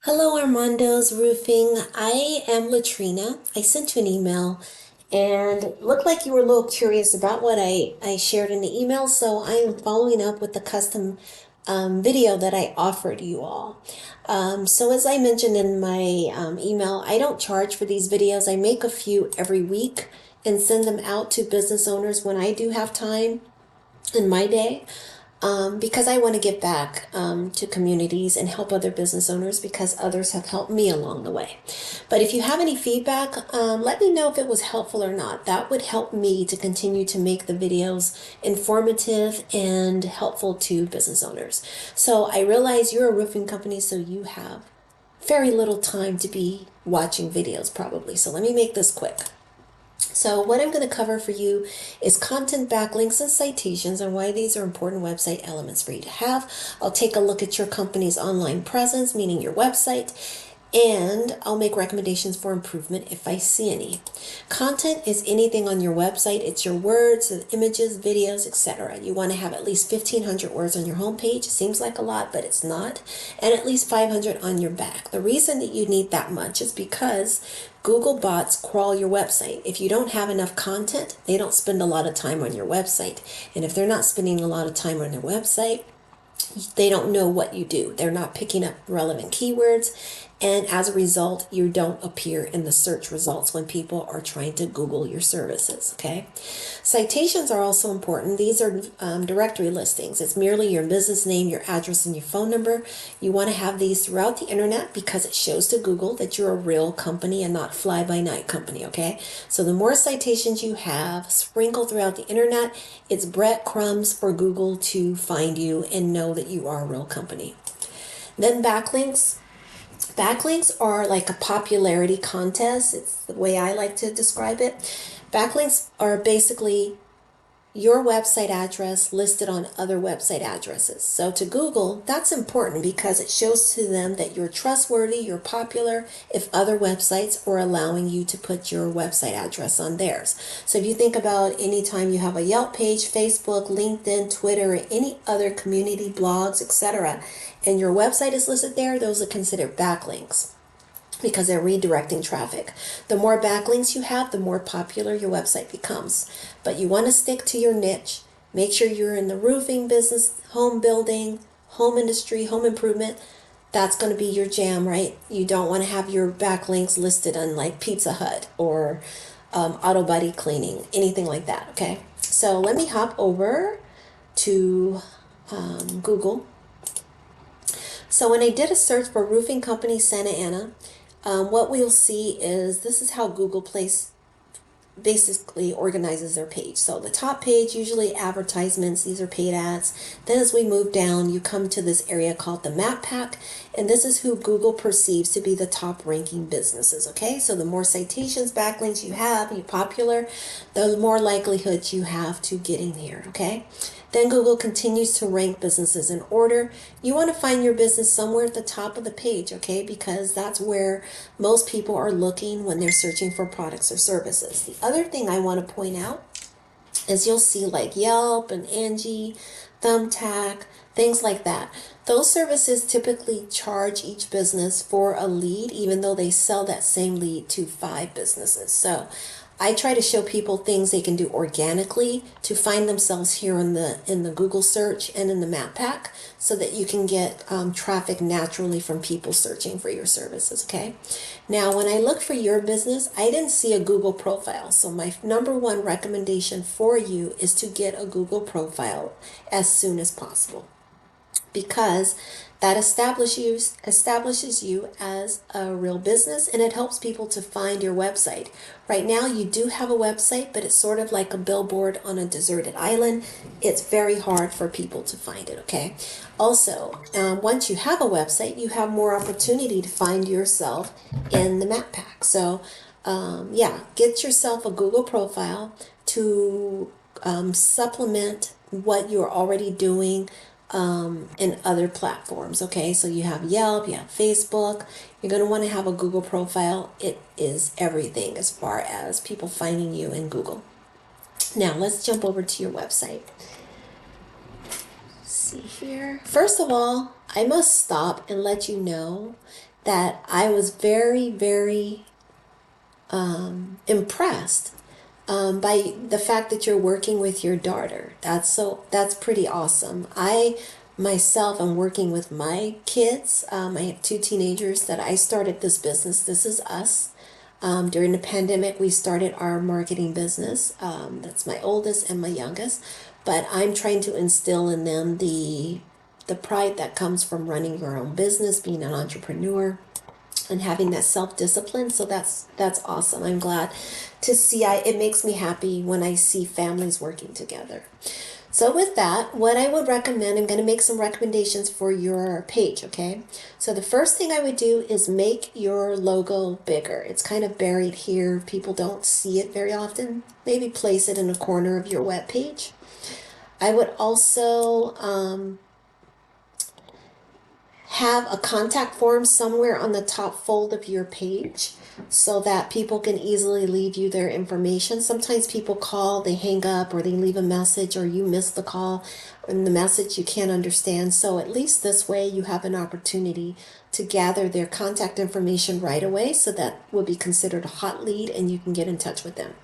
Hello, Armando's Roofing. I am Latrina. I sent you an email and it looked like you were a little curious about what I shared in the email, so I am following up with the custom video that I offered you all. So as I mentioned in my email, I don't charge for these videos. I make a few every week and send them out to business owners when I do have time in my day, because I want to give back to communities and help other business owners because others have helped me along the way. But if you have any feedback, let me know if it was helpful or not. That would help me to continue to make the videos informative and helpful to business owners. So I realize you're a roofing company, so you have very little time to be watching videos probably. So let me make this quick. So what I'm going to cover for you is content backlinks and citations and why these are important website elements for you to have. I'll take a look at your company's online presence, meaning your website, and I'll make recommendations for improvement if I see any. Content is anything on your website. It's your words, images, videos, etc. You want to have at least 1,500 words on your homepage. It seems like a lot, but it's not. And at least 500 on your back. The reason that you need that much is because Google bots crawl your website. If you don't have enough content, they don't spend a lot of time on your website. And if they're not spending a lot of time on their website, they don't know what you do. They're not picking up relevant keywords. And as a result, you don't appear in the search results when people are trying to Google your services, okay? Citations are also important. These are directory listings. It's merely your business name, your address, and your phone number. You want to have these throughout the internet because it shows to Google that you're a real company and not fly-by-night company, okay? So the more citations you have sprinkled throughout the internet, it's breadcrumbs for Google to find you and know that you are a real company. Then backlinks. Backlinks are like a popularity contest. It's the way I like to describe it. Backlinks are basically your website address listed on other website addresses. So to Google, that's important because it shows to them that you're trustworthy, you're popular, if other websites are allowing you to put your website address on theirs. So if you think about any time you have a Yelp page, Facebook, LinkedIn, Twitter, or any other community blogs, etc., and your website is listed there, those are considered backlinks because they're redirecting traffic. The more backlinks you have, the more popular your website becomes. But you want to stick to your niche. Make sure you're in the roofing business, home building, home industry, home improvement. That's going to be your jam, right? You don't want to have your backlinks listed on like Pizza Hut or auto body cleaning, anything like that, okay? So let me hop over to Google. So when I did a search for roofing company Santa Ana, what we'll see is this is how Google Place basically organizes their page. So the top page, usually advertisements, these are paid ads. Then as we move down, you come to this area called the map pack, and this is who Google perceives to be the top ranking businesses, okay? So the more citations, backlinks you have, you're popular, the more likelihood you have to getting here, okay? Then Google continues to rank businesses in order. You want to find your business somewhere at the top of the page, okay? Because that's where most people are looking when they're searching for products or services. The other thing I want to point out is you'll see like Yelp and Angie, Thumbtack, things like that. Those services typically charge each business for a lead, even though they sell that same lead to 5 businesses. So I try to show people things they can do organically to find themselves here in the Google search and in the map pack so that you can get traffic naturally from people searching for your services, okay? Now, when I look for your business, I didn't see a Google profile. So my number one recommendation for you is to get a Google profile as soon as possible, because that establishes you as a real business, and it helps people to find your website. Right now you do have a website, but it's sort of like a billboard on a deserted island. It's very hard for people to find it, okay? Also, once you have a website, you have more opportunity to find yourself in the map pack. So yeah, get yourself a Google profile to supplement what you're already doing in other platforms, okay? So you have Yelp, you have Facebook. You're going to want to have a Google profile. It is everything as far as people finding you in Google. Now, let's jump over to your website. Let's see here. First of all, I must stop and let you know that I was very, very impressed by the fact that you're working with your daughter. That's pretty awesome. I myself am working with my kids. I have two teenagers that I started this business. This is us. During the pandemic, we started our marketing business. That's my oldest and my youngest. But I'm trying to instill in them the pride that comes from running your own business, being an entrepreneur, and having that self-discipline. So that's awesome. I'm glad to see. It makes me happy when I see families working together. So with that, what I would recommend, I'm going to make some recommendations for your page, okay? So the first thing I would do is make your logo bigger. It's kind of buried here. People don't see it very often. Maybe place it in a corner of your web page. I would also have a contact form somewhere on the top fold of your page so that people can easily leave you their information. Sometimes people call, they hang up, or they leave a message, or you miss the call and the message you can't understand. So at least this way you have an opportunity to gather their contact information right away, so that will be considered a hot lead and you can get in touch with them.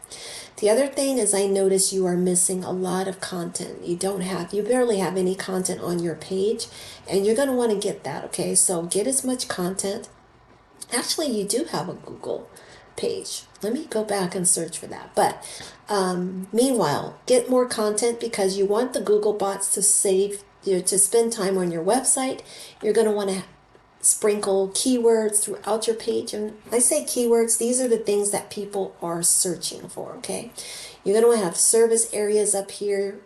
The other thing is, I notice you are missing a lot of content. You barely have any content on your page, and you're going to want to get that, okay? So get as much content. Actually, you do have a Google page. Let me go back and search for that. But meanwhile, get more content, because you want the Google bots to to spend time on your website. You're going to want to sprinkle keywords throughout your page. And I say keywords, these are the things that people are searching for, okay? You're going to want to have service areas up here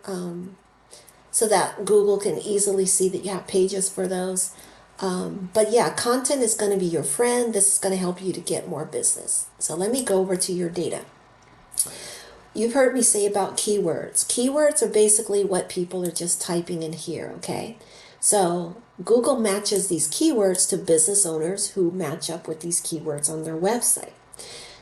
so that Google can easily see that you have pages for those. But yeah, content is going to be your friend. This is going to help you to get more business. So let me go over to your data. You've heard me say about keywords. Keywords are basically what people are just typing in here, okay? So Google matches these keywords to business owners who match up with these keywords on their website.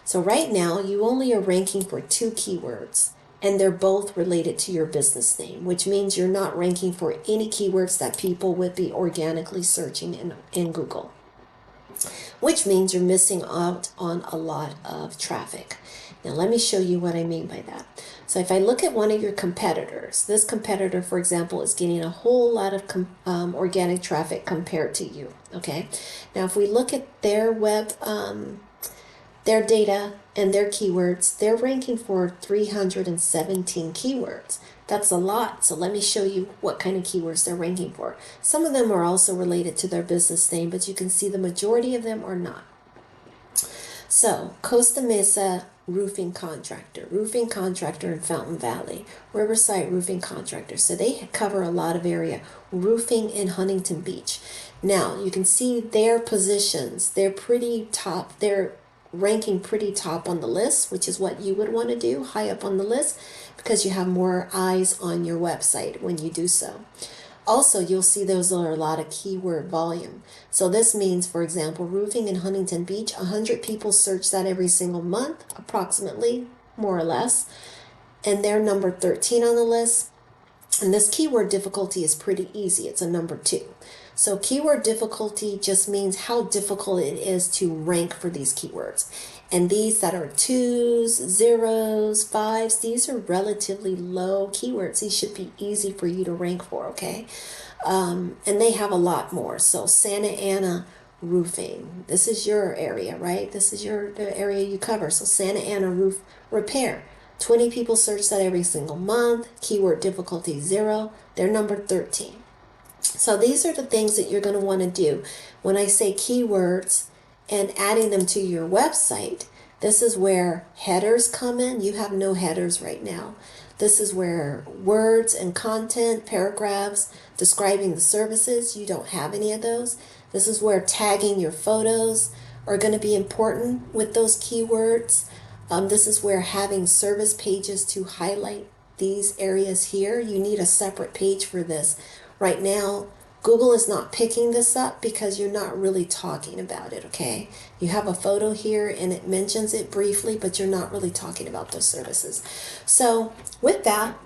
So right now, you only are ranking for 2 keywords, and they're both related to your business name, which means you're not ranking for any keywords that people would be organically searching in Google, which means you're missing out on a lot of traffic. Now, let me show you what I mean by that. So if I look at one of your competitors, this competitor, for example, is getting a whole lot of organic traffic compared to you, okay? Now, if we look at their their data and their keywords, they're ranking for 317 keywords. That's a lot. So let me show you what kind of keywords they're ranking for. Some of them are also related to their business name, but you can see the majority of them are not. So Costa Mesa roofing contractor in Fountain Valley, Riverside roofing contractor. So they cover a lot of area. Roofing in Huntington Beach. Now you can see their positions. They're pretty top. They're ranking pretty top on the list, which is what you would want to do, high up on the list, because you have more eyes on your website when you do so. Also, you'll see those are a lot of keyword volume. So this means, for example, roofing in Huntington Beach, 100 people search that every single month, approximately, more or less. And they're number 13 on the list. And this keyword difficulty is pretty easy. It's a number 2. So keyword difficulty just means how difficult it is to rank for these keywords. And these that are 2s, 0s, 5s, these are relatively low keywords. These should be easy for you to rank for, okay? And they have a lot more. So Santa Ana roofing, this is your area, right? This is the area you cover. So Santa Ana roof repair. 20 people search that every single month. Keyword difficulty 0. They're number 13. So these are the things that you're going to want to do. When I say keywords and adding them to your website, this is where headers come in. You have no headers right now. This is where words and content, paragraphs describing the services, you don't have any of those. This is where tagging your photos are going to be important with those keywords. This is where having service pages to highlight these areas here. You need a separate page for this. Right now, Google is not picking this up because you're not really talking about it, okay? You have a photo here and it mentions it briefly, but you're not really talking about those services. So with that,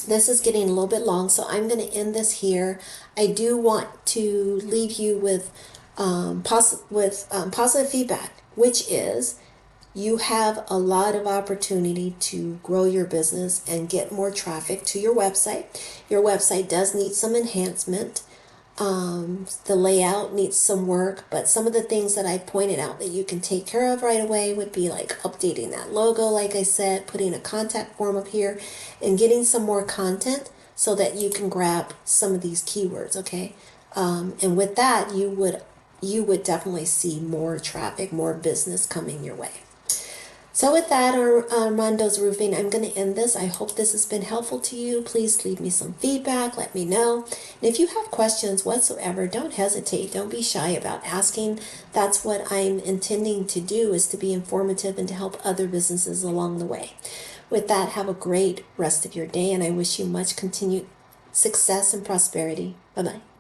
this is getting a little bit long, so I'm going to end this here. I do want to leave you with positive feedback, which is you have a lot of opportunity to grow your business and get more traffic to your website. Your website does need some enhancement. The layout needs some work, but some of the things that I pointed out that you can take care of right away would be like updating that logo, like I said, putting a contact form up here, and getting some more content so that you can grab some of these keywords, okay? And with that, you would definitely see more traffic, more business coming your way. So with that, Armando's Roofing, I'm going to end this. I hope this has been helpful to you. Please leave me some feedback. Let me know. And if you have questions whatsoever, don't hesitate. Don't be shy about asking. That's what I'm intending to do, is to be informative and to help other businesses along the way. With that, have a great rest of your day, and I wish you much continued success and prosperity. Bye-bye.